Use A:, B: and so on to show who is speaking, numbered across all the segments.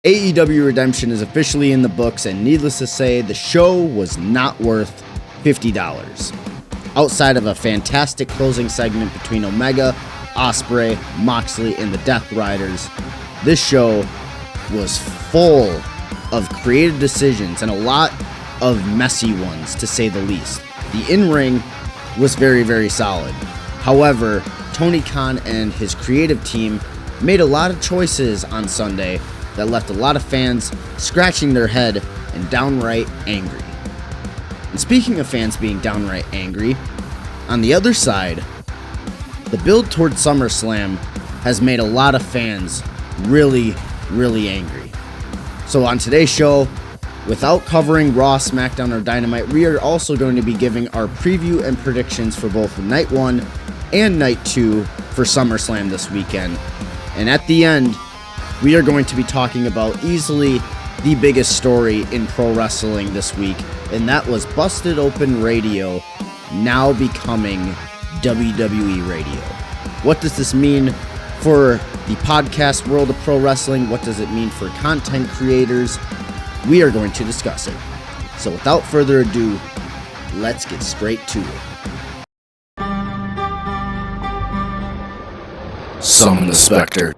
A: AEW Redemption is officially in the books, and needless to say, the show was not worth $50. Outside of a fantastic closing segment between Omega, Ospreay, Moxley, and the Death Riders, this show was full of creative decisions and a lot of messy ones, to say the least. The in-ring was very, very solid. However, Tony Khan and his creative team made a lot of choices on Sunday that left a lot of fans scratching their head and downright angry. And speaking of fans being downright angry, on the other side, the build towards SummerSlam has made a lot of fans really, really angry. So on today's show, without covering Raw, Smackdown, or Dynamite, we are also going to be giving our preview and predictions for both Night 1 and Night 2 for SummerSlam this weekend. And at the end, we are going to be talking about easily the biggest story in pro wrestling this week, and that was Busted Open Radio now becoming WWE Radio. What does this mean for the podcast world of pro wrestling? What does it mean for content creators? We are going to discuss it. So without further ado, let's get straight to it.
B: Summon the Spectre.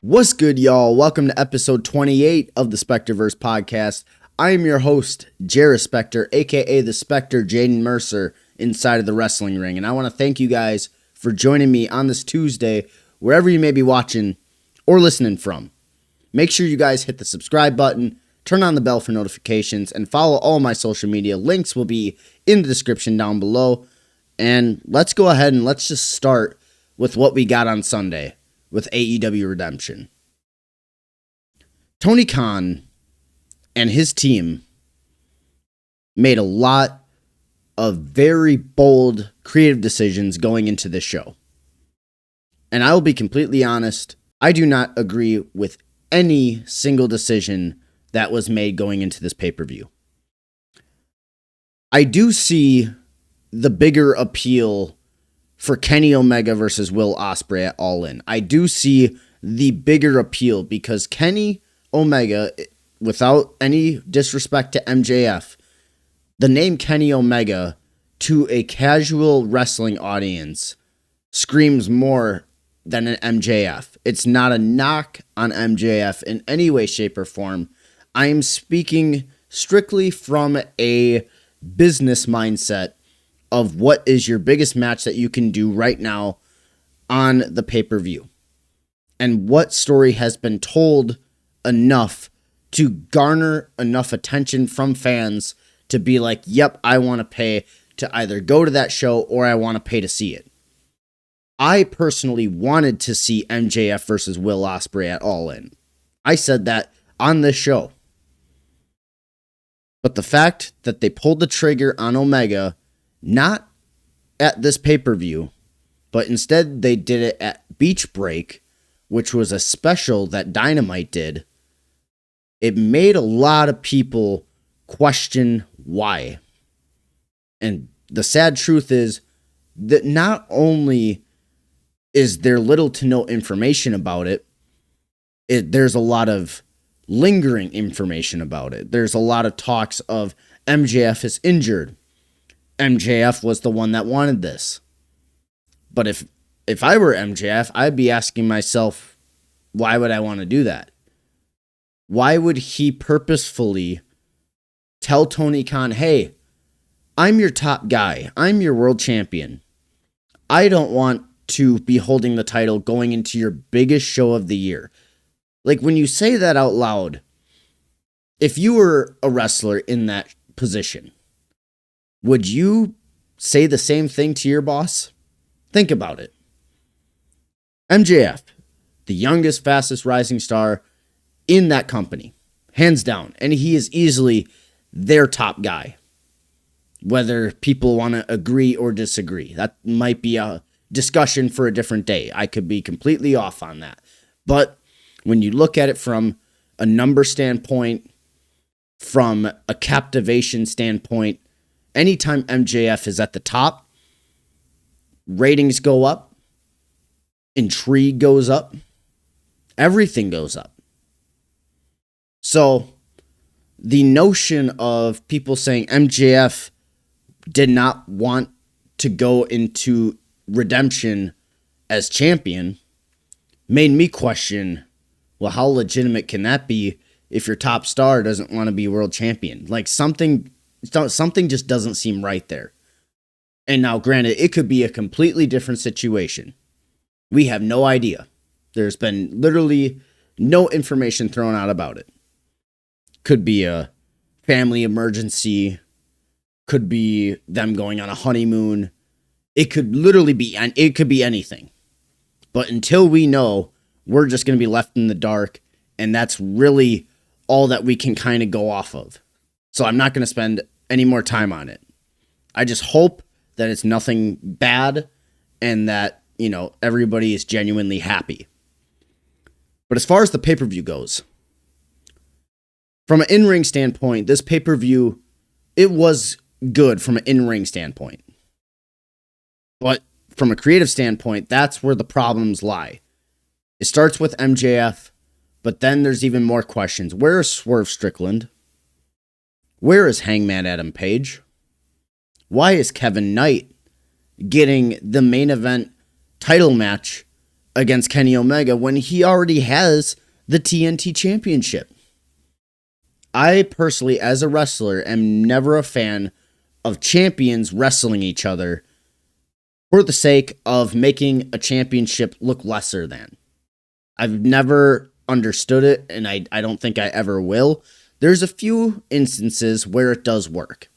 A: What's good, y'all? Welcome to episode 28 of the SpectreVerse Podcast. I am your host, JariSpectre, aka the Spectre, Jaden Mercer, inside of the wrestling ring. And I want to thank you guys for joining me on this Tuesday, wherever you may be watching or listening from. Make sure you guys hit the subscribe button, turn on the bell for notifications, and follow all my social media. Links will be in the description down below. And let's go ahead and let's just start with what we got on Sunday with AEW Redemption. Tony Khan and his team made a lot of very bold, creative decisions going into this show. And I will be completely honest, I do not agree with any single decision that was made going into this pay-per-view. I do see the bigger appeal for Kenny Omega versus Will Ospreay at All In. I do see the bigger appeal because Kenny Omega, without any disrespect to MJF, the name Kenny Omega to a casual wrestling audience screams more than an MJF. It's not a knock on MJF in any way, shape, or form. I am speaking strictly from a business mindset of what is your biggest match that you can do right now on the pay-per-view. And what story has been told enough to garner enough attention from fans to be like, yep, I want to pay to either go to that show or I want to pay to see it. I personally wanted to see MJF versus Will Ospreay at All In. I said that on this show. But the fact that they pulled the trigger on Omega, not at this pay-per-view, but instead they did it at Beach Break, which was a special that Dynamite did, it made a lot of people question why. And the sad truth is that not only is there little to no information about it, there's a lot of lingering information about it. There's a lot of talks of MJF is injured. MJF was the one that wanted this. But if I were MJF, I'd be asking myself, why would I want to do that? Why would he purposefully tell Tony Khan, hey, I'm your top guy. I'm your world champion. I don't want to be holding the title going into your biggest show of the year. Like, when you say that out loud, if you were a wrestler in that position, would you say the same thing to your boss? Think about it. MJF, the youngest, fastest rising star in that company, hands down, and he is easily their top guy. Whether people want to agree or disagree, that might be a discussion for a different day. I could be completely off on that. But when you look at it from a number standpoint, from a captivation standpoint, anytime MJF is at the top, ratings go up, intrigue goes up, everything goes up. So the notion of people saying MJF did not want to go into Redemption as champion made me question, well, how legitimate can that be if your top star doesn't want to be world champion? Like something just doesn't seem right there. And now, granted, it could be a completely different situation. We have no idea. There's been literally no information thrown out about it. Could be a family emergency. Could be them going on a honeymoon. It could literally be, it could be anything. But until we know, we're just going to be left in the dark. And that's really all that we can kind of go off of. So I'm not going to spend any more time on it. I just hope that it's nothing bad and that, everybody is genuinely happy. But as far as the pay-per-view goes, from an in-ring standpoint, this pay-per-view, it was good from an in-ring standpoint. But from a creative standpoint, that's where the problems lie. It starts with MJF, but then there's even more questions. Where is Swerve Strickland? Where is Hangman Adam Page? Why is Kevin Knight getting the main event title match against Kenny Omega when he already has the TNT Championship? I personally, as a wrestler, am never a fan of champions wrestling each other for the sake of making a championship look lesser than. I've never understood it, and I don't think I ever will. There's a few instances where it does work.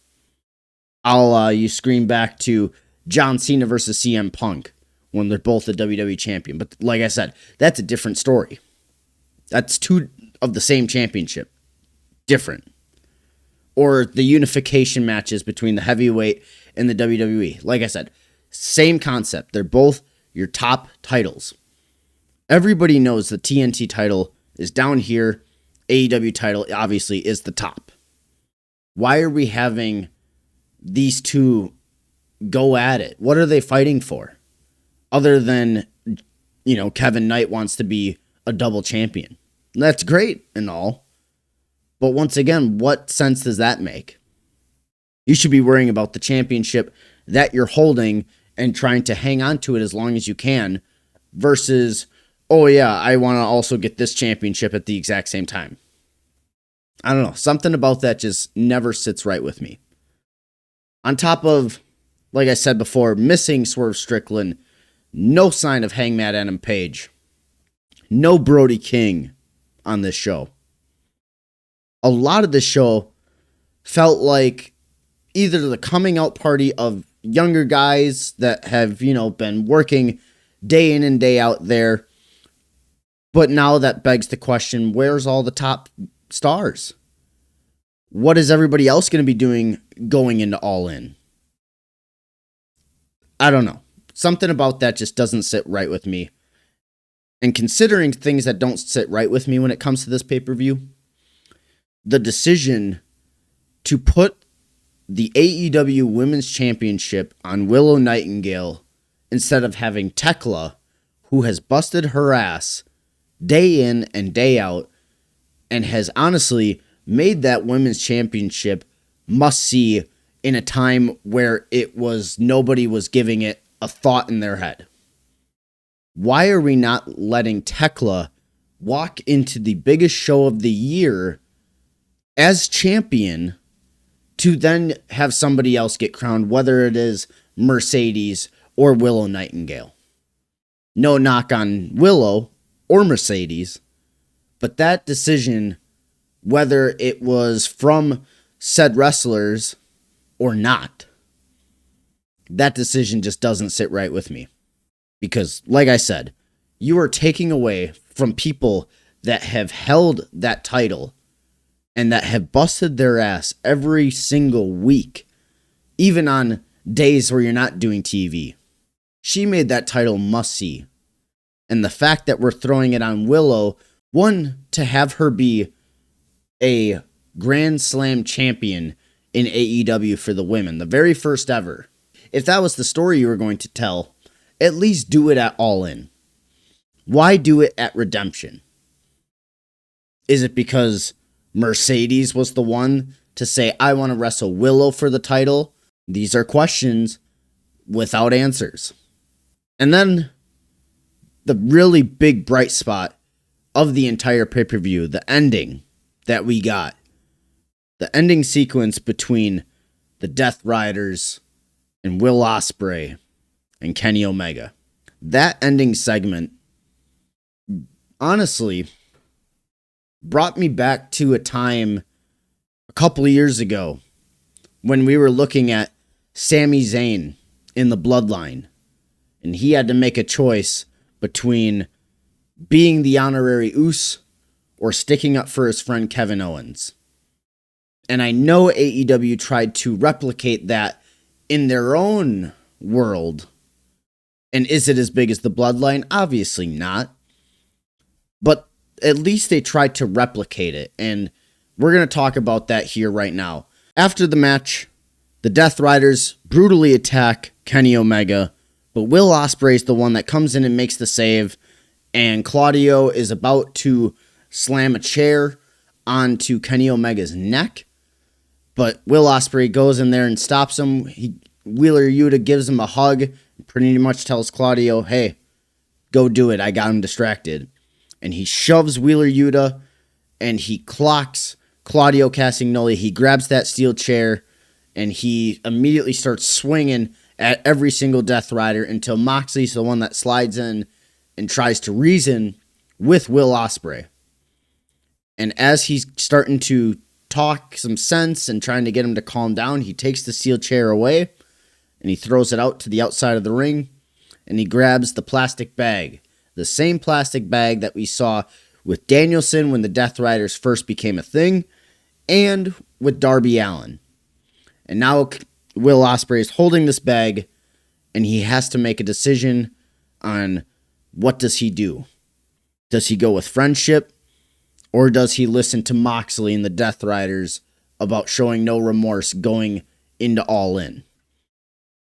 A: You scream back to John Cena versus CM Punk when they're both the WWE champion. But like I said, that's a different story. That's two of the same championship. Different. Or the unification matches between the heavyweight and the WWE. Like I said, same concept. They're both your top titles. Everybody knows the TNT title is down here. AEW title obviously is the top. Why are we having these two go at it? What are they fighting for? Other than, Kevin Knight wants to be a double champion. That's great and all. But once again, what sense does that make? You should be worrying about the championship that you're holding and trying to hang on to it as long as you can versus, oh yeah, I want to also get this championship at the exact same time. I don't know. Something about that just never sits right with me. On top of, like I said before, missing Swerve Strickland, no sign of Hangman Adam Page, no Brody King on this show. A lot of this show felt like either the coming out party of younger guys that have, been working day in and day out there. But now that begs the question, where's all the top stars? What is everybody else going to be doing going into All In? I don't know. Something about that just doesn't sit right with me. And considering things that don't sit right with me when it comes to this pay-per-view, the decision to put the AEW Women's Championship on Willow Nightingale instead of having Tekla, who has busted her ass day in and day out and has honestly made that Women's Championship must-see in a time where nobody was giving it a thought in their head. Why are we not letting Tekla walk into the biggest show of the year as champion to then have somebody else get crowned, whether it is Mercedes or Willow Nightingale? No knock on Willow or Mercedes, but that decision, whether it was from said wrestlers or not, that decision just doesn't sit right with me. Because, like I said, you are taking away from people that have held that title and that have busted their ass every single week, even on days where you're not doing TV. She made that title must-see. And the fact that we're throwing it on Willow, one, to have her be a Grand Slam champion in AEW for the women, the very first ever. If that was the story you were going to tell, at least do it at All In. Why do it at Redemption? Is it because Mercedes was the one to say, I want to wrestle Willow for the title? These are questions without answers. And then the really big bright spot of the entire pay-per-view, the ending that we got. The ending sequence between the Death Riders and Will Ospreay and Kenny Omega. That ending segment, honestly, brought me back to a time a couple of years ago when we were looking at Sami Zayn in the Bloodline, and he had to make a choice between being the honorary Uce or sticking up for his friend Kevin Owens. And I know AEW tried to replicate that in their own world. And is it as big as the Bloodline? Obviously not. But at least they tried to replicate it. And we're going to talk about that here right now. After the match, the Death Riders brutally attack Kenny Omega. But Will Ospreay is the one that comes in and makes the save. And Claudio is about to slam a chair onto Kenny Omega's neck. But Will Ospreay goes in there and stops him. Wheeler Yuta gives him a hug. Pretty much tells Claudio, hey, go do it. I got him distracted. And he shoves Wheeler Yuta and he clocks Claudio Castagnoli. He grabs that steel chair and he immediately starts swinging at every single Death Rider until Moxley's the one that slides in and tries to reason with Will Ospreay. And as he's starting to talk some sense and trying to get him to calm down, he takes the steel chair away and he throws it out to the outside of the ring and he grabs the plastic bag. The same plastic bag that we saw with Danielson when the Death Riders first became a thing and with Darby Allin. And now Will Ospreay is holding this bag and he has to make a decision on what does he do. Does he go with friendship or does he listen to Moxley and the Death Riders about showing no remorse going into All In?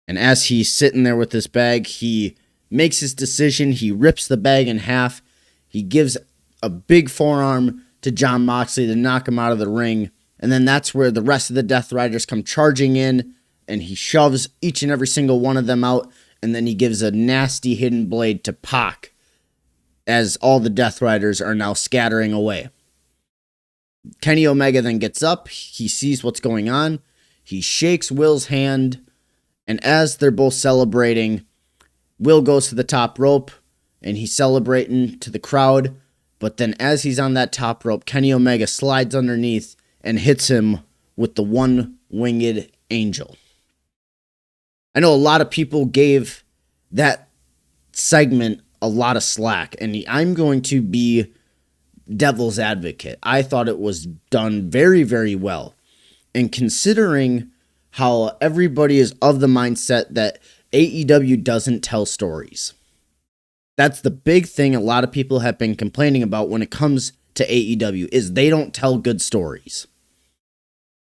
A: And as he's sitting there with this bag, he makes his decision. He rips the bag in half. He gives a big forearm to Jon Moxley to knock him out of the ring. And then that's where the rest of the Death Riders come charging in. And he shoves each and every single one of them out. And then he gives a nasty hidden blade to Pac as all the Death Riders are now scattering away. Kenny Omega then gets up. He sees what's going on. He shakes Will's hand. And as they're both celebrating, Will goes to the top rope and he's celebrating to the crowd. But then as he's on that top rope, Kenny Omega slides underneath and hits him with the one-winged angel. I know a lot of people gave that segment a lot of slack, and I'm going to be devil's advocate. I thought it was done very, very well. And considering how everybody is of the mindset that AEW doesn't tell stories. That's the big thing a lot of people have been complaining about when it comes to AEW is they don't tell good stories.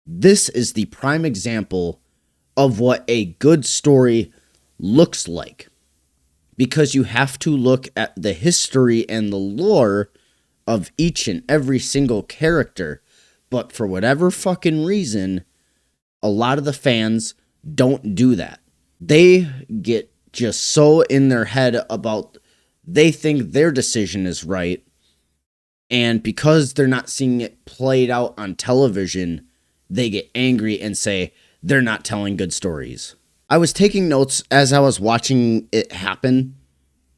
A: This is the prime example of what a good story looks like. Because you have to look at the history and the lore of each and every single character. But for whatever fucking reason, a lot of the fans don't do that. They get just so in their head about they think their decision is right. And because they're not seeing it played out on television, they get angry and say they're not telling good stories. I was taking notes as I was watching it happen.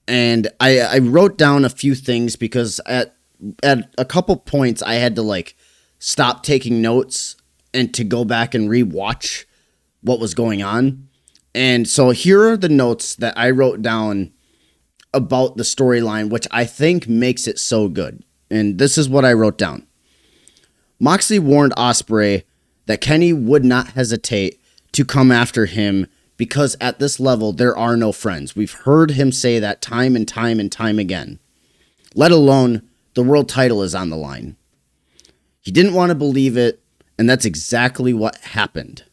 A: And I wrote down a few things because at a couple points I had to stop taking notes and to go back and rewatch what was going on. And so here are the notes that I wrote down about the storyline, which I think makes it so good. And this is what I wrote down. Moxley warned Ospreay that Kenny would not hesitate to come after him because at this level, there are no friends. We've heard him say that time and time and time again. Let alone the world title is on the line. He didn't want to believe it, And that's exactly what happened.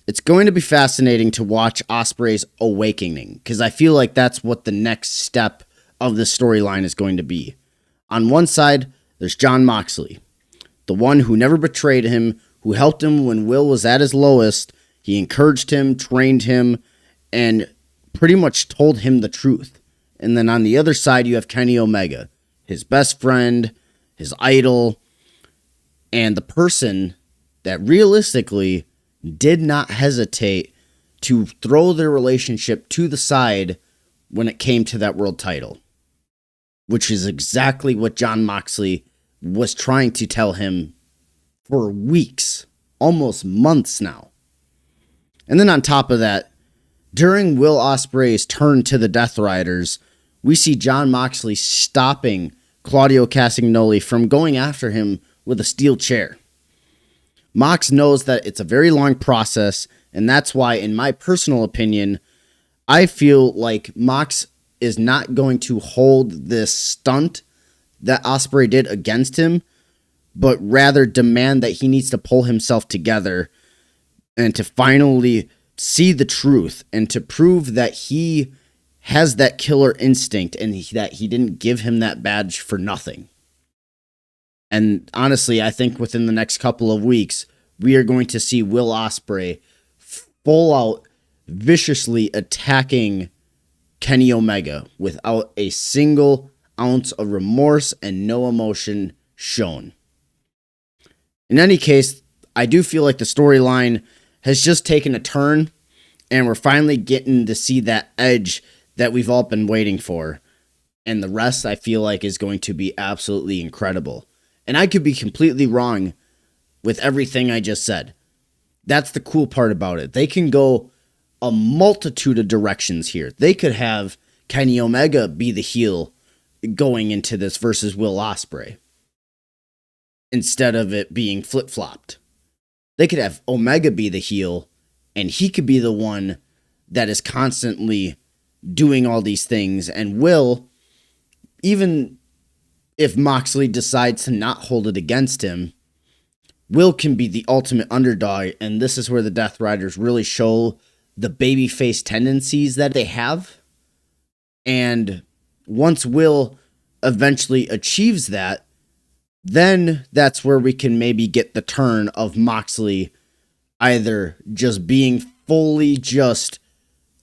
A: It's going to be fascinating to watch Ospreay's awakening, because I feel like that's what the next step of the storyline is going to be. On one side, there's Jon Moxley, the one who never betrayed him, who helped him when Will was at his lowest. He encouraged him, trained him, and pretty much told him the truth. And then on the other side, you have Kenny Omega, his best friend, his idol, and the person that realistically did not hesitate to throw their relationship to the side when it came to that world title, which is exactly what Jon Moxley was trying to tell him for weeks, almost months now. And then on top of that, during Will Ospreay's turn to the Death Riders, we see Jon Moxley stopping Claudio Castagnoli from going after him with a steel chair. Mox knows that it's a very long process, and that's why, in my personal opinion, I feel like Mox is not going to hold this stunt that Ospreay did against him, but rather demand that he needs to pull himself together and to finally see the truth and to prove that he has that killer instinct and that he didn't give him that badge for nothing. And honestly, I think within the next couple of weeks, we are going to see Will Ospreay full out viciously attacking Kenny Omega without a single ounce of remorse and no emotion shown. In any case, I do feel like the storyline has just taken a turn, and we're finally getting to see that edge that we've all been waiting for. And the rest, I feel like, is going to be absolutely incredible. And I could be completely wrong with everything I just said. That's the cool part about it. They can go a multitude of directions here. They could have Kenny Omega be the heel going into this versus Will Ospreay, instead of it being flip-flopped. They could have Omega be the heel, and he could be the one that is constantly doing all these things, and Will, even if Moxley decides to not hold it against him, Will can be the ultimate underdog, and this is where the Death Riders really show the babyface tendencies that they have. And once Will eventually achieves that, then that's where we can maybe get the turn of Moxley either just being fully just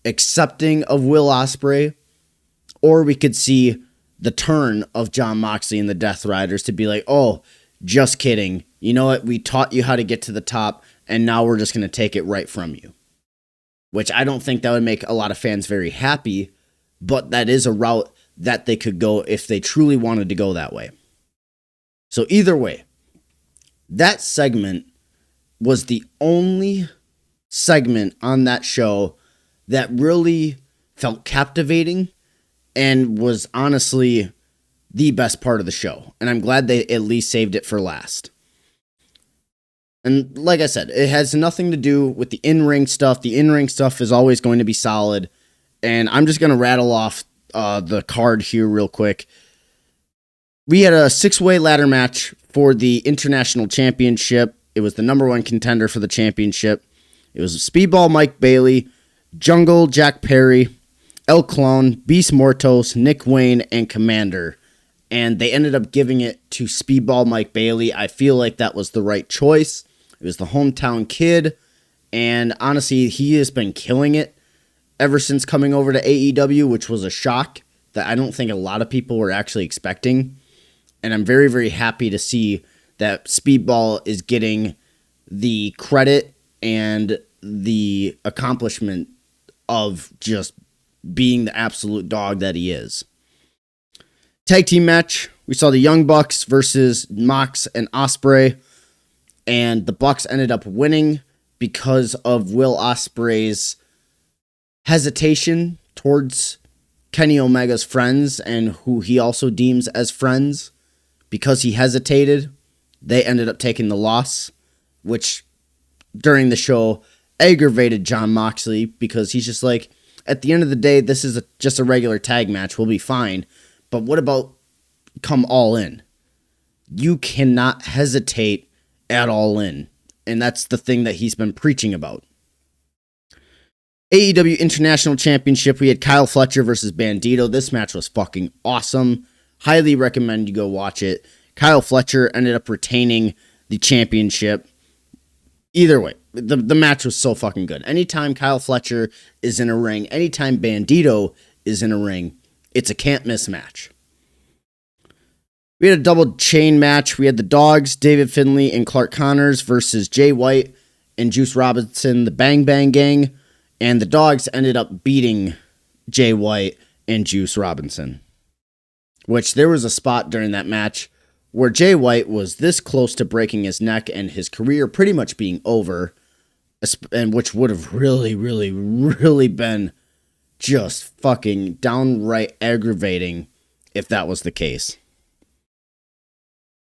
A: accepting of Will Ospreay, or we could see the turn of Jon Moxley and the Death Riders to be like, oh, just kidding. You know what? We taught you how to get to the top, and now we're just going to take it right from you. Which I don't think that would make a lot of fans very happy, but that is a route that they could go if they truly wanted to go that way. So either way, that segment was the only segment on that show that really felt captivating and was honestly the best part of the show. And I'm glad they at least saved it for last. And like I said, it has nothing to do with the in-ring stuff. The in-ring stuff is always going to be solid. And I'm just going to rattle off the card here real quick. We had a 6-way ladder match for the International Championship. It was the number one contender for the championship. It was Speedball Mike Bailey, Jungle Jack Perry, El Clone, Beast Mortos, Nick Wayne, and Commander. And they ended up giving it to Speedball Mike Bailey. I feel like that was the right choice. It was the hometown kid. And honestly, he has been killing it ever since coming over to AEW, which was a shock that I don't think a lot of people were actually expecting. And I'm very, very happy to see that Speedball is getting the credit and the accomplishment of just being the absolute dog that he is. Tag team match, we saw the Young Bucks versus Mox and Ospreay, and the Bucks ended up winning because of Will Ospreay's hesitation towards Kenny Omega's friends and who he also deems as friends. Because he hesitated, they ended up taking the loss, which during the show aggravated Jon Moxley because he's just like, at the end of the day, this is just a regular tag match. We'll be fine. But what about come all in? You cannot hesitate at all in. And that's the thing that he's been preaching about. AEW International Championship, we had Kyle Fletcher versus Bandito. This match was fucking awesome. Highly recommend you go watch it. Kyle Fletcher ended up retaining the championship. Either way, the match was so fucking good. Anytime Kyle Fletcher is in a ring, anytime Bandito is in a ring, it's a can't miss match. We had a double chain match. We had the Dogs, David Finlay and Clark Connors versus Jay White and Juice Robinson, the Bang Bang Gang. And the Dogs ended up beating Jay White and Juice Robinson. Which there was a spot during that match where Jay White was this close to breaking his neck and his career pretty much being over. And which would have really, really, really been just fucking downright aggravating if that was the case.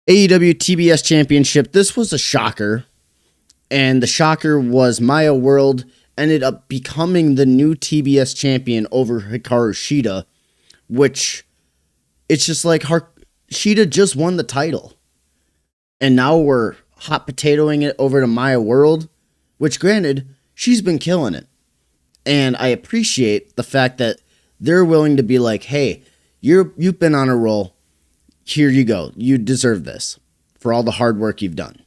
A: AEW TBS Championship, this was a shocker. And the shocker was Maya World ended up becoming the new TBS champion over Hikaru Shida, which it's just like Shida just won the title. And now we're hot potatoing it over to Maya World, which granted, she's been killing it. And I appreciate the fact that they're willing to be like, hey, you've been on a roll. Here you go. You deserve this for all the hard work you've done.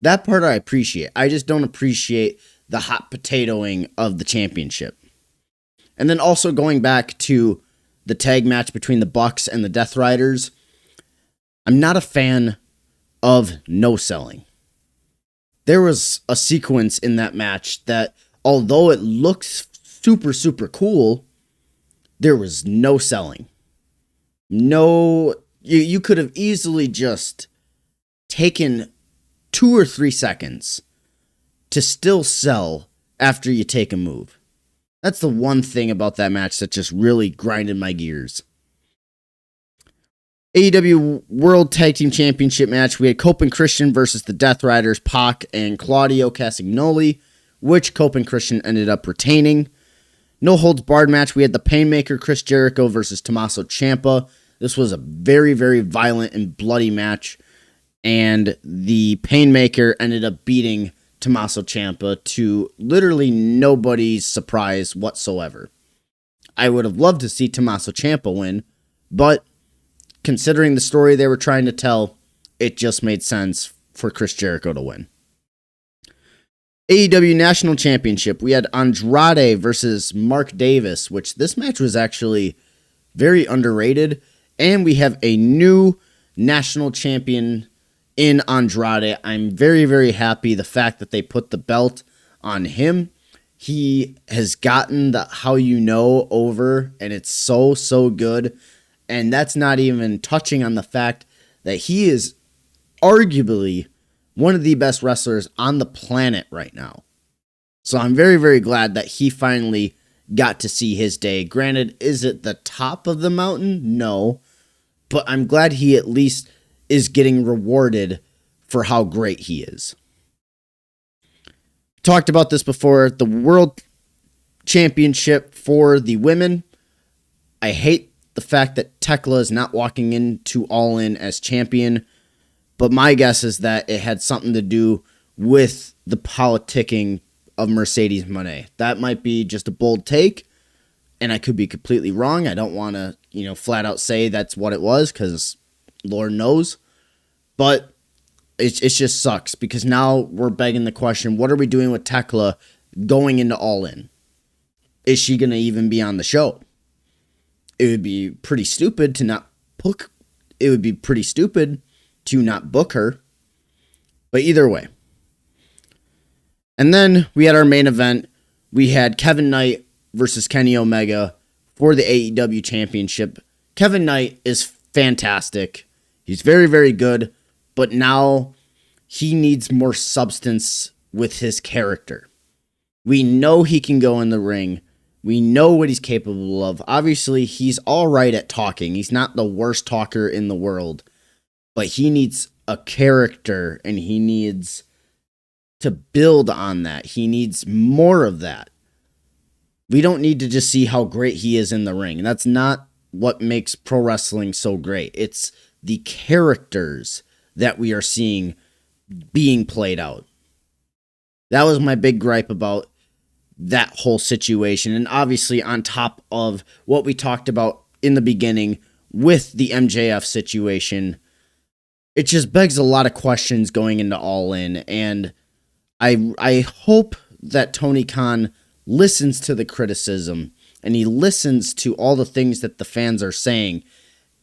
A: That part I appreciate. I just don't appreciate the hot potatoing of the championship. And then also going back to the tag match between the Bucks and the Death Riders, I'm not a fan of no selling. There was a sequence in that match that, although it looks super, super cool, there was no selling. No, you could have easily just taken 2 or 3 seconds to still sell after you take a move. That's the one thing about that match that just really grinded my gears. AEW World Tag Team Championship match, we had Cope and Christian versus the Death Riders, Pac and Claudio Castagnoli, which Cope and Christian ended up retaining. No holds barred match, we had the Painmaker Chris Jericho versus Tommaso Ciampa. This was a very, very violent and bloody match, and the Painmaker ended up beating Tommaso Ciampa to literally nobody's surprise whatsoever. I would have loved to see Tommaso Ciampa win, but considering the story they were trying to tell, it just made sense for Chris Jericho to win. AEW National Championship, we had Andrade versus Mark Davis, which this match was actually very underrated, and we have a new national champion in Andrade. I'm very, very happy the fact that they put the belt on him. He has gotten the How You Know over, and it's so, so good. And that's not even touching on the fact that he is arguably one of the best wrestlers on the planet right now. So I'm very, very glad that he finally got to see his day. Granted, is it the top of the mountain? No. But I'm glad he at least is getting rewarded for how great he is. Talked about this before. The World Championship for the women. I hate the fact that Tekla is not walking into All In as champion. But my guess is that it had something to do with the politicking of Mercedes Moné. That might be just a bold take, and I could be completely wrong. I don't want to, flat out say that's what it was, because Lord knows. But it just sucks, because now we're begging the question, what are we doing with Tekla going into All In? Is she going to even be on the show? It would be pretty stupid to not book. It would be pretty stupid to not book her. But either way. And then we had our main event. We had Kevin Knight versus Kenny Omega for the AEW Championship. Kevin Knight is fantastic. He's very, very good. But now he needs more substance with his character. We know he can go in the ring. We know what he's capable of. Obviously, he's all right at talking. He's not the worst talker in the world. But he needs a character, and he needs to build on that. He needs more of that. We don't need to just see how great he is in the ring. And that's not what makes pro wrestling so great. It's the characters that we are seeing being played out. That was my big gripe about that whole situation. And obviously on top of what we talked about in the beginning with the MJF situation, it just begs a lot of questions going into All In. And I hope that Tony Khan listens to the criticism and he listens to all the things that the fans are saying.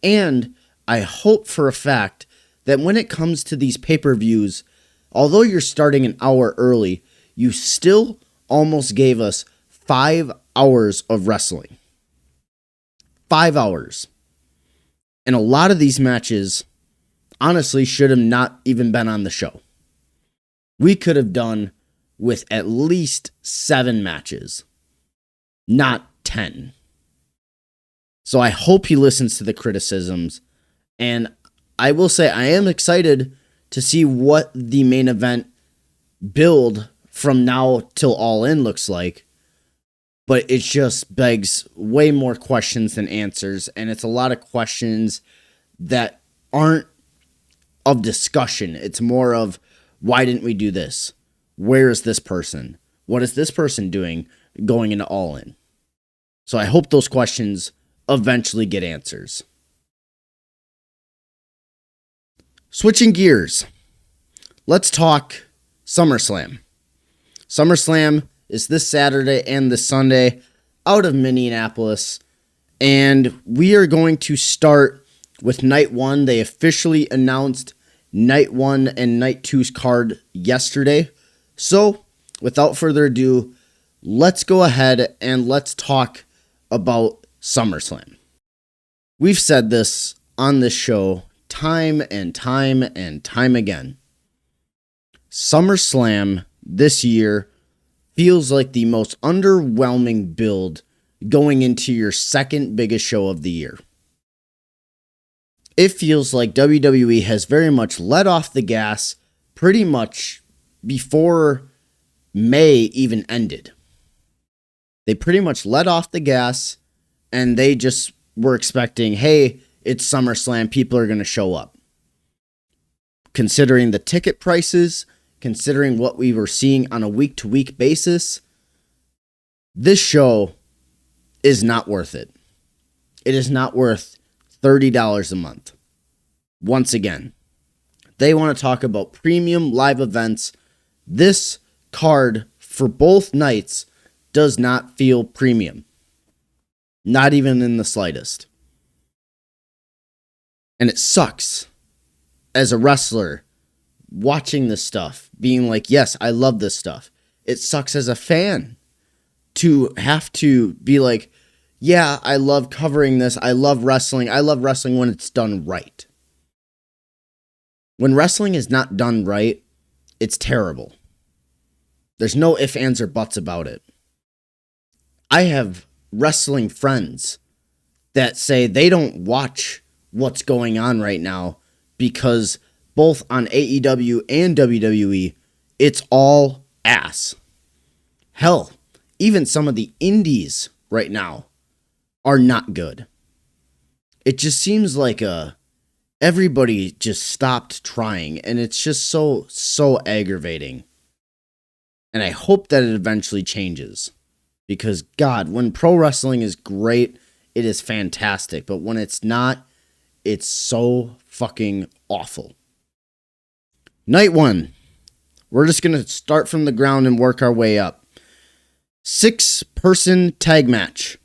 A: And I hope for a fact that when it comes to these pay-per-views, although you're starting an hour early, you still almost gave us 5 hours of wrestling. 5 hours. And a lot of these matches, honestly, should have not even been on the show. We could have done with at least 7 matches, not 10. So I hope he listens to the criticisms. And I will say I am excited to see what the main event build from now till All In looks like. But it just begs way more questions than answers. And it's a lot of questions that aren't of discussion. It's more of, why didn't we do this? Where is this person? What is this person doing going into All In? So I hope those questions eventually get answers. Switching gears, let's talk SummerSlam. SummerSlam is this Saturday and this Sunday out of Minneapolis, and we are going to start with Night 1. They officially announced Night 1 and Night 2's card yesterday. So, without further ado, let's go ahead and let's talk about SummerSlam. We've said this on this show time and time and time again. SummerSlam this year feels like the most underwhelming build going into your second biggest show of the year. It feels like WWE has very much let off the gas pretty much before May even ended. They pretty much let off the gas and they just were expecting, hey, it's SummerSlam, people are going to show up. Considering the ticket prices, considering what we were seeing on a week-to-week basis, this show is not worth it. It is not worth $30 a month. Once again, they want to talk about premium live events. This card for both nights does not feel premium. Not even in the slightest. And it sucks as a wrestler watching this stuff, being like, yes, I love this stuff. It sucks as a fan to have to be like, yeah, I love covering this. I love wrestling. I love wrestling when it's done right. When wrestling is not done right, it's terrible. There's no ifs, ands, or buts about it. I have wrestling friends that say they don't watch what's going on right now because both on AEW and WWE, it's all ass. Hell, even some of the indies right now are not good. It just seems like everybody just stopped trying, and it's just so aggravating. And I hope that it eventually changes. Because, God, when pro wrestling is great, it is fantastic. But when it's not, it's so fucking awful. Night 1. We're just going to start from the ground and work our way up. 6-person tag match.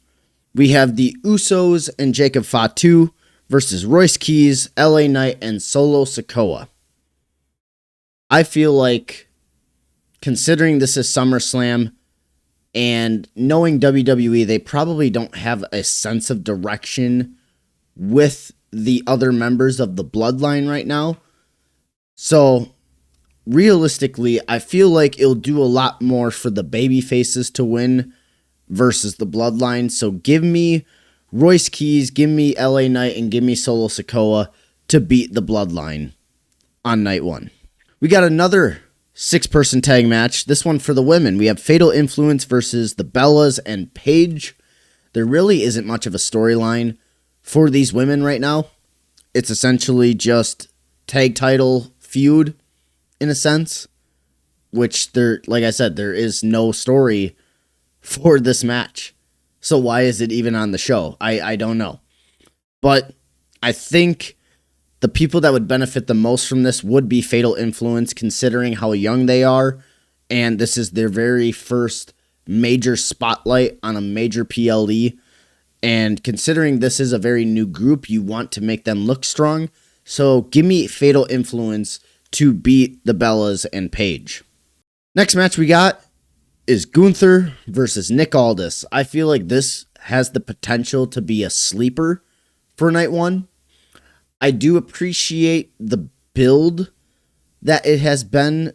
A: We have the Usos and Jacob Fatu versus Royce Keys, LA Knight, and Solo Sikoa. I feel like, considering this is SummerSlam, and knowing WWE, they probably don't have a sense of direction with the other members of the Bloodline right now. So, realistically, I feel like it'll do a lot more for the baby faces to win versus the Bloodline. So, give me Royce Keys, give me LA Knight, and give me Solo Sikoa to beat the Bloodline on Night 1. We got another 6-person tag match. This one for the women. We have Fatal Influence versus the Bellas and Paige. There really isn't much of a storyline for these women right now. It's essentially just tag title feud, in a sense. which like I said, there is no story for this match. So why is it even on the show? I don't know. But I think the people that would benefit the most from this would be Fatal Influence, considering how young they are. And this is their very first major spotlight on a major PLE. And considering this is a very new group, you want to make them look strong. So give me Fatal Influence to beat the Bellas and Paige. Next match we got is Gunther versus Nick Aldis. I feel like this has the potential to be a sleeper for night one. I do appreciate the build that it has been,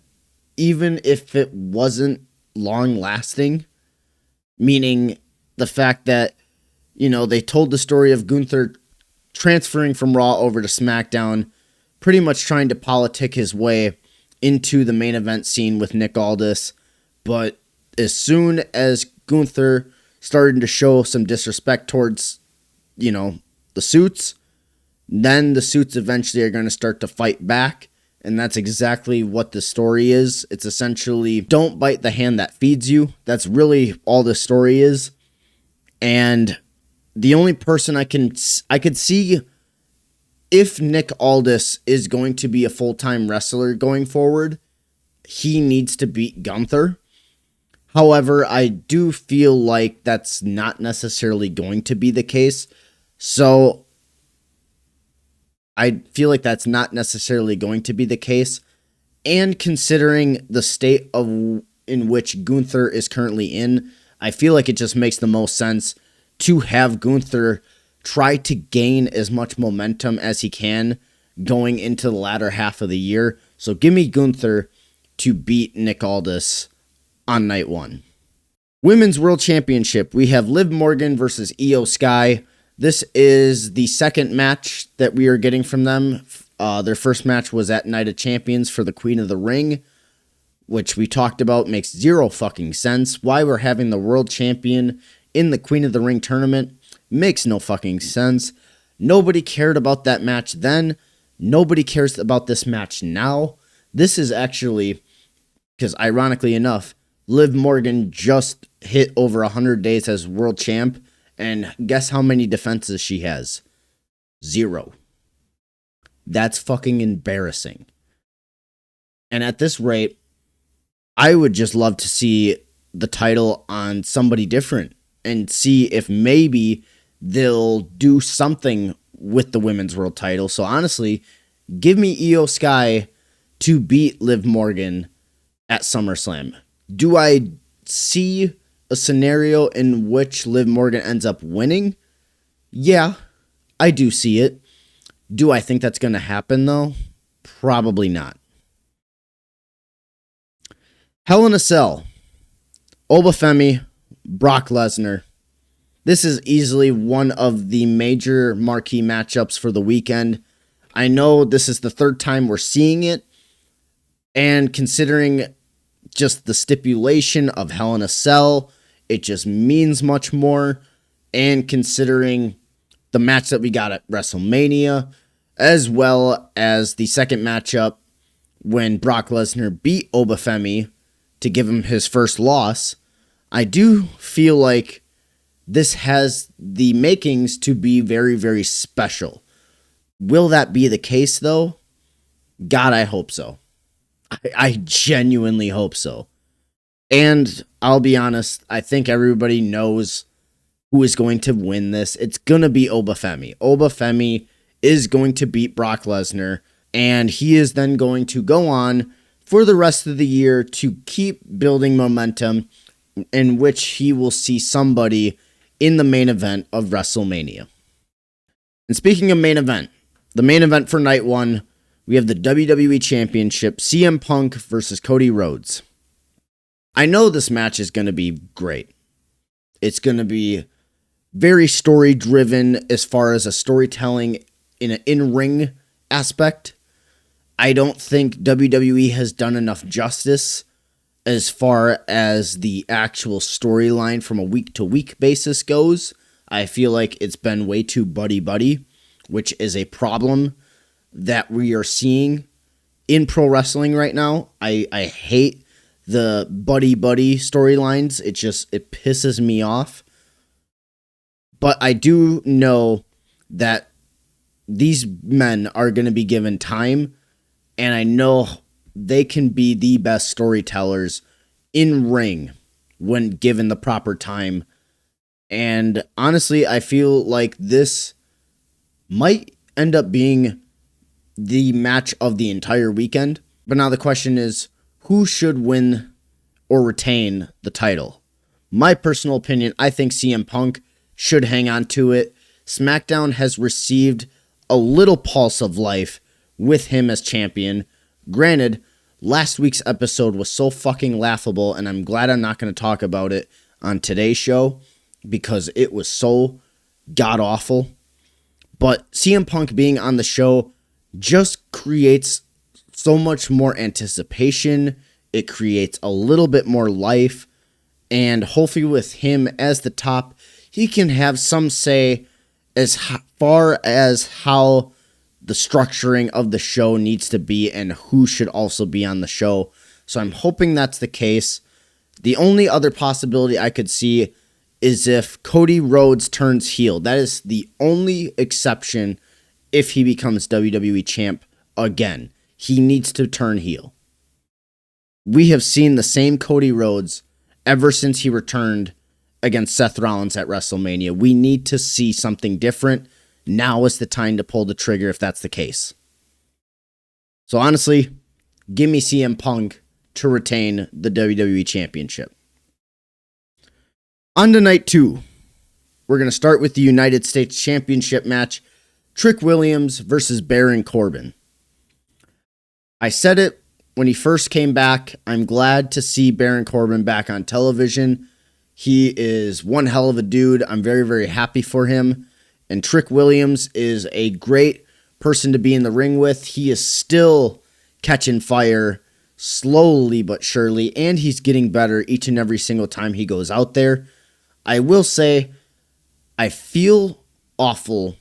A: even if it wasn't long lasting. Meaning the fact that, they told the story of Gunther transferring from Raw over to SmackDown, pretty much trying to politic his way into the main event scene with Nick Aldis. But as soon as Gunther started to show some disrespect towards, the suits, then the suits eventually are going to start to fight back. And that's exactly what the story is. It's essentially, don't bite the hand that feeds you. That's really all the story is. And the only person I could see if Nick Aldis is going to be a full-time wrestler going forward, he needs to beat Gunther. However, I do feel like that's not necessarily going to be the case. So I feel like that's not necessarily going to be the case. And considering the state in which Gunther is currently in, I feel like it just makes the most sense to have Gunther try to gain as much momentum as he can going into the latter half of the year. So give me Gunther to beat Nick Aldis on night one. Women's World Championship, we have Liv Morgan versus Io Sky. This is the second match that we are getting from them. Their first match was at Night of Champions for the Queen of the Ring, which we talked about makes zero fucking sense. Why we're having the world champion in the Queen of the Ring tournament makes no fucking sense. Nobody cared about that match then. Nobody cares about this match now. This is actually, because ironically enough, Liv Morgan just hit over 100 days as world champ, and guess how many defenses she has? 0. That's fucking embarrassing. And at this rate, I would just love to see the title on somebody different and see if maybe they'll do something with the women's world title. So honestly, give me Io Sky to beat Liv Morgan at SummerSlam. Do I see a scenario in which Liv Morgan ends up winning? Yeah, I do see it. Do I think that's going to happen, though? Probably not. Hell in a Cell. Obafemi, Brock Lesnar. This is easily one of the major marquee matchups for the weekend. I know this is the third time we're seeing it, and considering just the stipulation of Hell in a Cell, it just means much more. And considering the match that we got at WrestleMania, as well as the second matchup when Brock Lesnar beat Obafemi to give him his first loss, I do feel like this has the makings to be very, very special. Will that be the case, though? God, I hope so. I genuinely hope so. And I'll be honest, I think everybody knows who is going to win this. It's going to be Obafemi. Obafemi is going to beat Brock Lesnar, and he is then going to go on for the rest of the year to keep building momentum, in which he will see somebody in the main event of WrestleMania. And speaking of main event, the main event for night one, we have the WWE Championship, CM Punk versus Cody Rhodes. I know this match is going to be great. It's going to be very story-driven as far as a storytelling in an in-ring aspect. I don't think WWE has done enough justice as far as the actual storyline from a week-to-week basis goes. I feel like it's been way too buddy-buddy, which is a problem that we are seeing in pro wrestling right now. I hate the buddy storylines. It pisses me off. But I do know that these men are going to be given time, and I know they can be the best storytellers in ring when given the proper time. And honestly, I feel like this might end up being the match of the entire weekend. But now the question is, who should win or retain the title? My personal opinion, I think CM Punk should hang on to it. Smackdown has received a little pulse of life with him as champion. Granted, last week's episode was so fucking laughable, and I'm glad I'm not going to talk about it on today's show because it was so god-awful. But CM Punk being on the show just creates so much more anticipation. It creates a little bit more life. And hopefully with him as the top, he can have some say as far as how the structuring of the show needs to be and who should also be on the show. So I'm hoping that's the case. The only other possibility I could see is if Cody Rhodes turns heel. That is the only exception if he becomes WWE champ again. He needs to turn heel. We have seen the same Cody Rhodes ever since he returned against Seth Rollins at WrestleMania. We need to see something different. Now is the time to pull the trigger if that's the case. So honestly, give me CM Punk to retain the WWE Championship. On to night 2, we're going to start with the United States Championship match, Trick Williams versus Baron Corbin. I said it when he first came back. I'm glad to see Baron Corbin back on television. He is one hell of a dude. I'm very, very happy for him. And Trick Williams is a great person to be in the ring with. He is still catching fire slowly but surely, and he's getting better each and every single time he goes out there. I will say, I feel awful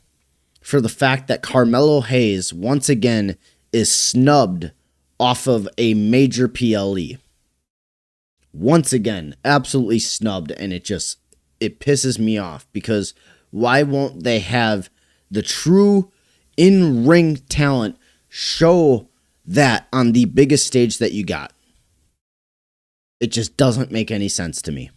A: for the fact that Carmelo Hayes, once again, is snubbed off of a major PLE. Once again, absolutely snubbed, and it pisses me off, because why won't they have the true in-ring talent show that on the biggest stage that you got? It just doesn't make any sense to me.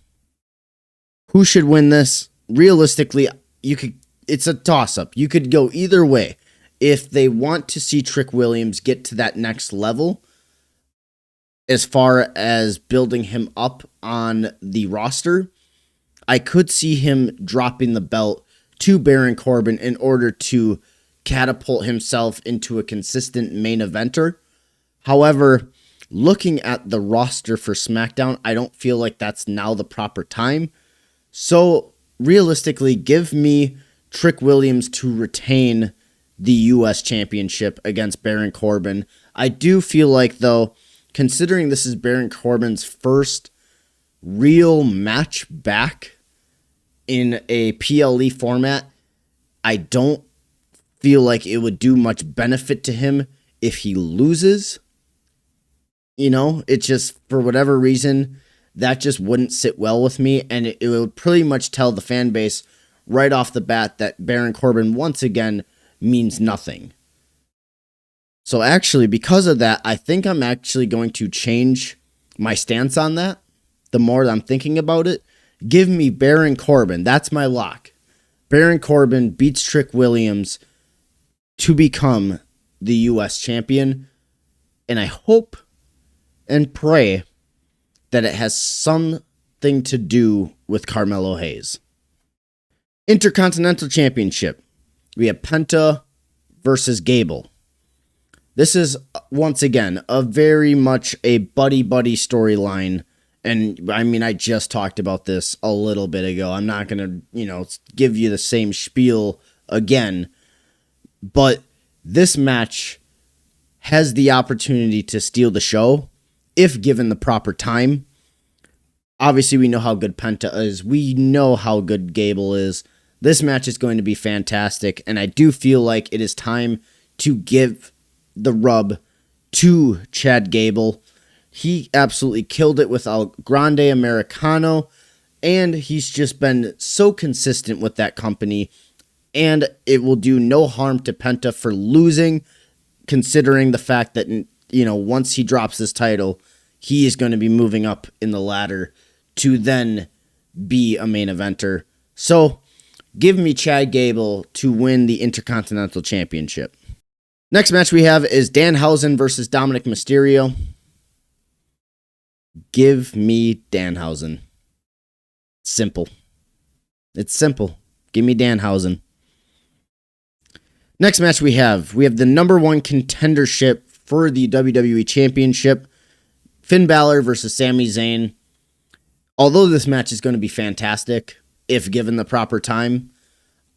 A: Who should win this? Realistically, it's a toss-up. You could go either way. If they want to see Trick Williams get to that next level, as far as building him up on the roster, I could see him dropping the belt to Baron Corbin in order to catapult himself into a consistent main eventer. However, looking at the roster for SmackDown, I don't feel like that's now the proper time. So, realistically, give me Trick Williams to retain the U.S. Championship against Baron Corbin. I do feel like, though, considering this is Baron Corbin's first real match back in a PLE format, I don't feel like it would do much benefit to him if he loses. It just, for whatever reason, that just wouldn't sit well with me, and it would pretty much tell the fan base right off the bat that Baron Corbin, once again, means nothing. So actually, because of that, I think I'm actually going to change my stance on that. The more that I'm thinking about it, give me Baron Corbin. That's my lock. Baron Corbin beats Trick Williams to become the U.S. champion. And I hope and pray that it has something to do with Carmelo Hayes. Intercontinental Championship. We have Penta versus Gable. This is, once again, a very much a buddy-buddy storyline. And, I just talked about this a little bit ago. I'm not going to, give you the same spiel again. But this match has the opportunity to steal the show if given the proper time. Obviously, we know how good Penta is. We know how good Gable is. This match is going to be fantastic, and I do feel like it is time to give the rub to Chad Gable. He absolutely killed it with El Grande Americano, and he's just been so consistent with that company, and it will do no harm to Penta for losing, considering the fact that, once he drops this title, he is going to be moving up in the ladder to then be a main eventer. So, give me Chad Gable to win the Intercontinental Championship. Next match we have is Danhausen versus Dominic Mysterio. Give me Danhausen. Simple. It's simple. Give me Danhausen. Next match we have the number one contendership for the WWE Championship. Finn Balor versus Sami Zayn. Although this match is going to be fantastic, if given the proper time,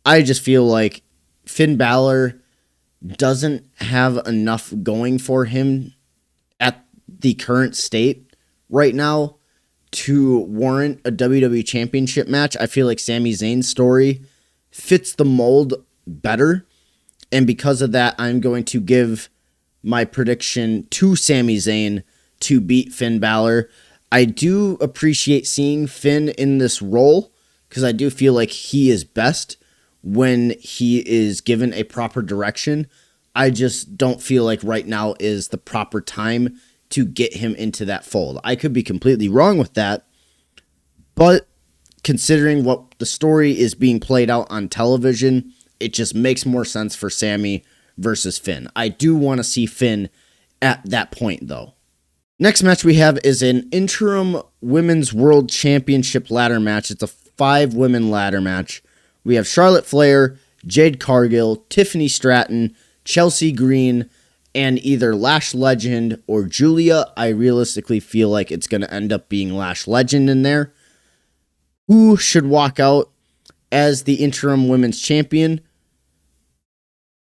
A: I just feel like Finn Balor doesn't have enough going for him at the current state right now to warrant a WWE Championship match. I feel like Sami Zayn's story fits the mold better, and because of that, I'm going to give my prediction to Sami Zayn to beat Finn Balor. I do appreciate seeing Finn in this role because I do feel like he is best when he is given a proper direction. I just don't feel like right now is the proper time to get him into that fold. I could be completely wrong with that, but considering what the story is being played out on television, it just makes more sense for Sami versus Finn. I do want to see Finn at that point, though. Next match we have is an interim Women's World Championship ladder match. It's a 5-women ladder match. We have Charlotte Flair, Jade Cargill, Tiffany Stratton, Chelsea Green, and either Lash Legend or Julia. I realistically feel like it's going to end up being Lash Legend in there. Who should walk out as the interim women's champion?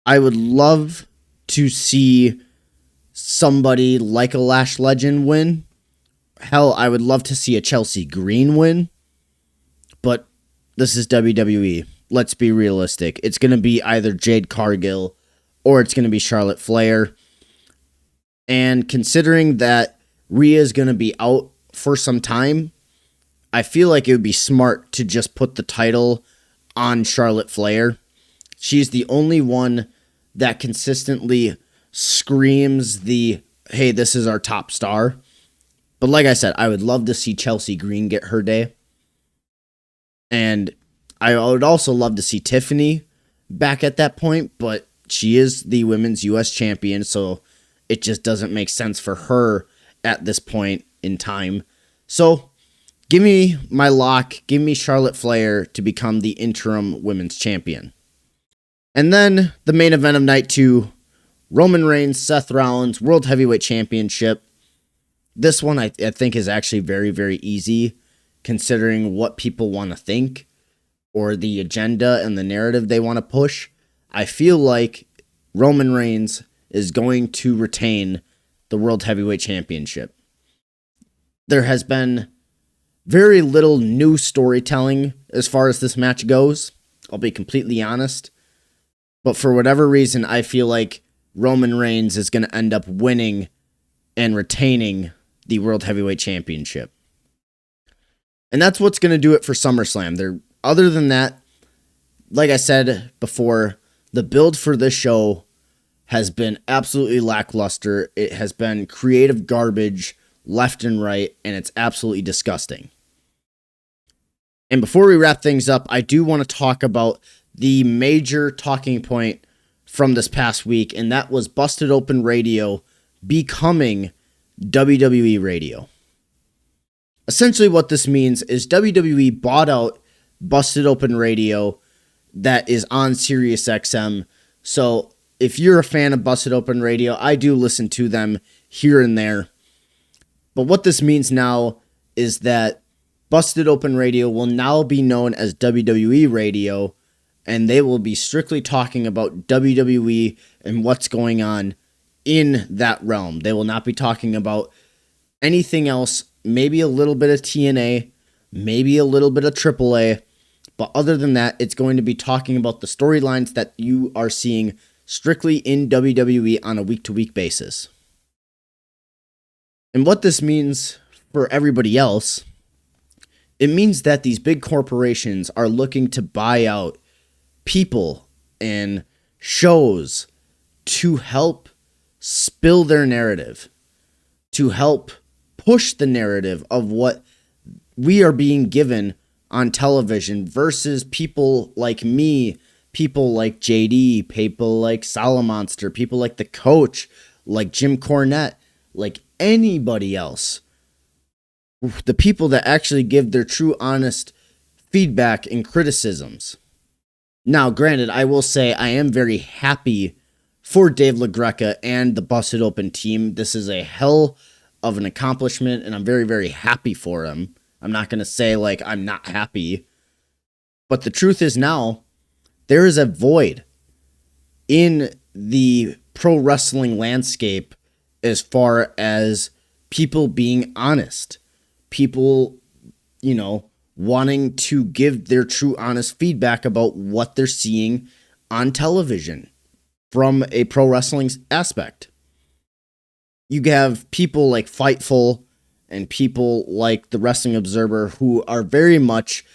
A: I would love to see somebody like a Lash Legend win. Hell, I would love to see a Chelsea Green win. But this is WWE. Let's be realistic. It's going to be either Jade Cargill or it's going to be Charlotte Flair. And considering that Rhea is going to be out for some time, I feel like it would be smart to just put the title on Charlotte Flair. She's the only one that consistently screams hey, this is our top star. But like I said, I would love to see Chelsea Green get her day. And I would also love to see Tiffany back at that point, but she is the women's U.S. champion, so it just doesn't make sense for her at this point in time. So give me my lock. Give me Charlotte Flair to become the interim women's champion. And then the main event of night 2, Roman Reigns, Seth Rollins, World Heavyweight Championship. This one I think is actually very, very easy considering what people want to think or the agenda and the narrative they want to push. I feel like Roman Reigns is going to retain the World Heavyweight Championship. There has been very little new storytelling as far as this match goes. I'll be completely honest. But for whatever reason, I feel like Roman Reigns is going to end up winning and retaining the World Heavyweight Championship. And that's what's going to do it for SummerSlam. Other than that, like I said before, the build for this show has been absolutely lackluster. It has been creative garbage left and right, and it's absolutely disgusting. And before we wrap things up, I do want to talk about the major talking point from this past week, and that was Busted Open Radio becoming WWE Radio. Essentially what this means is WWE bought out Busted Open Radio that is on SiriusXM. So if you're a fan of Busted Open Radio, I do listen to them here and there. But what this means now is that Busted Open Radio will now be known as WWE Radio, and they will be strictly talking about WWE and what's going on in that realm. They will not be talking about anything else, maybe a little bit of TNA, maybe a little bit of AAA, but other than that, it's going to be talking about the storylines that you are seeing strictly in WWE on a week-to-week basis. And what this means for everybody else, it means that these big corporations are looking to buy out people and shows to help spill their narrative, to help push the narrative of what we are being given on television versus people like me, people like JD, people like Salamonster, people like the coach, like Jim Cornette, like anybody else. The people that actually give their true, honest feedback and criticisms. Now, granted, I will say I am very happy for Dave LaGreca and the Busted Open team. This is a hell of an accomplishment, and I'm very, very happy for him. I'm not going to say, like, I'm not happy. But the truth is now, there is a void in the pro wrestling landscape as far as people being honest. People, wanting to give their true, honest feedback about what they're seeing on television from a pro wrestling aspect. You have people like Fightful and people like the Wrestling Observer who are very much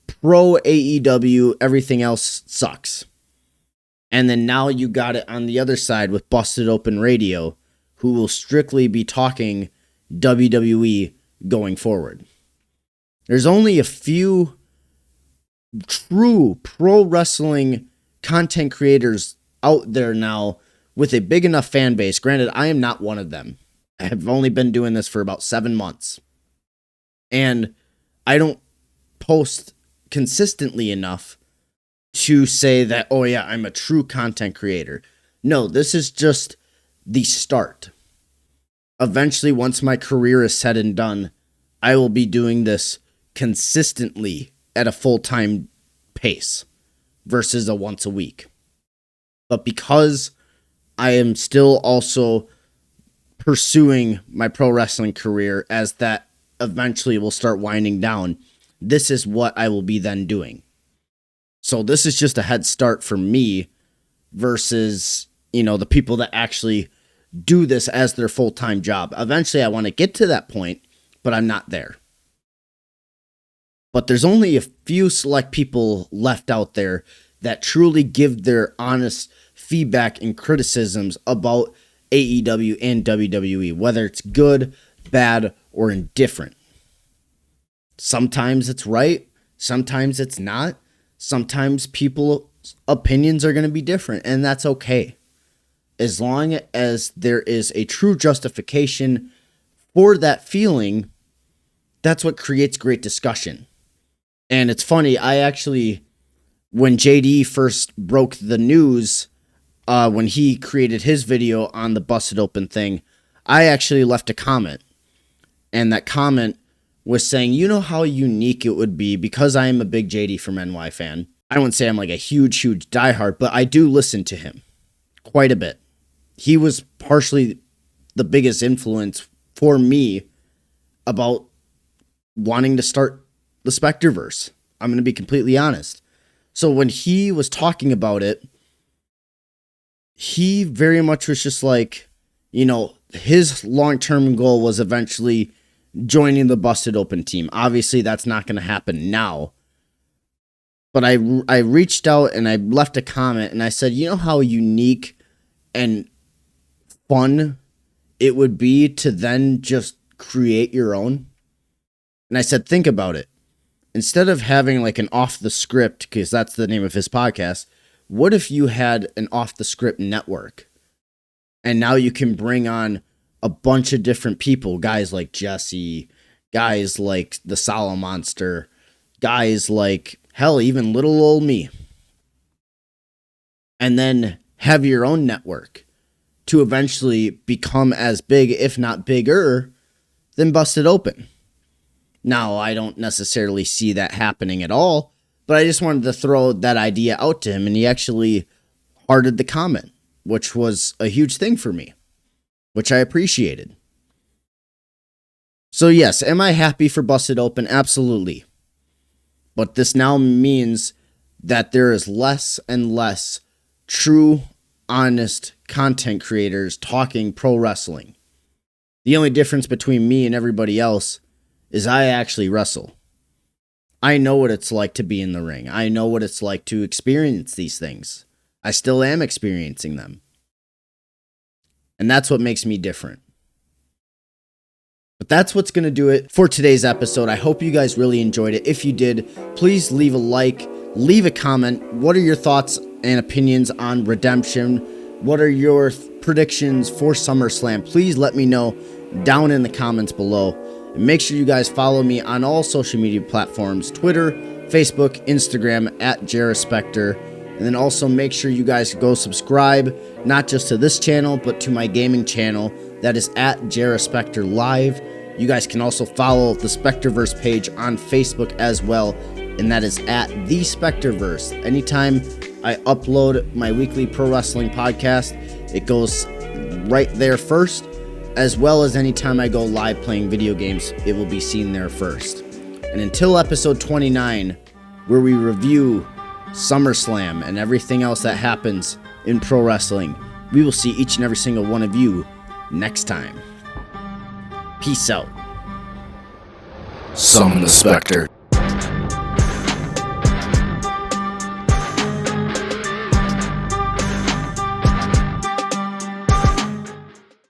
A: pro AEW, everything else sucks. And then now you got it on the other side with Busted Open Radio, who will strictly be talking WWE going forward. There's only a few true pro wrestling content creators out there now with a big enough fan base. Granted, I am not one of them. I have only been doing this for about 7 months. And I don't post consistently enough to say that, oh yeah, I'm a true content creator. No, this is just the start. Eventually, once my career is said and done, I will be doing this consistently at a full-time pace versus a once a week. But because I am still also pursuing my pro wrestling career as that eventually will start winding down, this is what I will be then doing. So this is just a head start for me versus, the people that actually do this as their full-time job. Eventually, I want to get to that point, but I'm not there. But there's only a few select people left out there that truly give their honest feedback and criticisms about AEW and WWE, whether it's good, bad, or indifferent. Sometimes it's right, sometimes it's not. Sometimes people's opinions are going to be different, and that's okay. As long as there is a true justification for that feeling, that's what creates great discussion. And it's funny, I actually, when JD first broke the news, when he created his video on the Busted Open thing, I actually left a comment. And that comment was saying, you know how unique it would be, because I am a big JD from NY fan. I wouldn't say I'm like a huge diehard, but I do listen to him quite a bit. He was partially the biggest influence for me about wanting to start the SpectreVerse. I'm going to be completely honest. So when he was talking about it, he very much was just like, his long-term goal was eventually joining the Busted Open team. Obviously, that's not going to happen now. But I reached out and I left a comment and I said, you know how unique and fun it would be to then just create your own? And I said, think about it. Instead of having like an off the script, because that's the name of his podcast, what if you had an off the script network? And now you can bring on a bunch of different people, guys like Jesse, guys like the Salamonster, guys like, hell, even little old me. And then have your own network to eventually become as big, if not bigger, than Busted Open. Now, I don't necessarily see that happening at all, but I just wanted to throw that idea out to him, and he actually hearted the comment, which was a huge thing for me, which I appreciated. So yes, am I happy for Busted Open? Absolutely. But this now means that there is less and less true, honest content creators talking pro wrestling. The only difference between me and everybody else is I actually wrestle. I know what it's like to be in the ring. I know what it's like to experience these things. I still am experiencing them. And that's what makes me different. But that's what's going to do it for today's episode. I hope you guys really enjoyed it. If you did, please leave a like, leave a comment. What are your thoughts and opinions on Redemption? What are your predictions for SummerSlam? Please let me know down in the comments below. And make sure you guys follow me on all social media platforms, Twitter, Facebook, Instagram, at JariSpectre. And then also make sure you guys go subscribe, not just to this channel, but to my gaming channel. That is at JariSpectre Live. You guys can also follow the SpectreVerse page on Facebook as well. And that is at the SpectreVerse. Anytime I upload my weekly pro wrestling podcast, it goes right there first. As well as anytime I go live playing video games, it will be seen there first. And until episode 29, where we review SummerSlam and everything else that happens in pro wrestling, we will see each and every single one of you next time. Peace out.
B: Summon the Spectre.